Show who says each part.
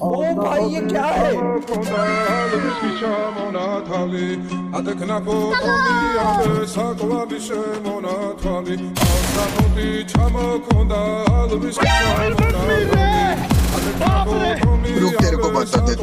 Speaker 1: ओ भाई ये क्या है
Speaker 2: रुक तेरे को बता दे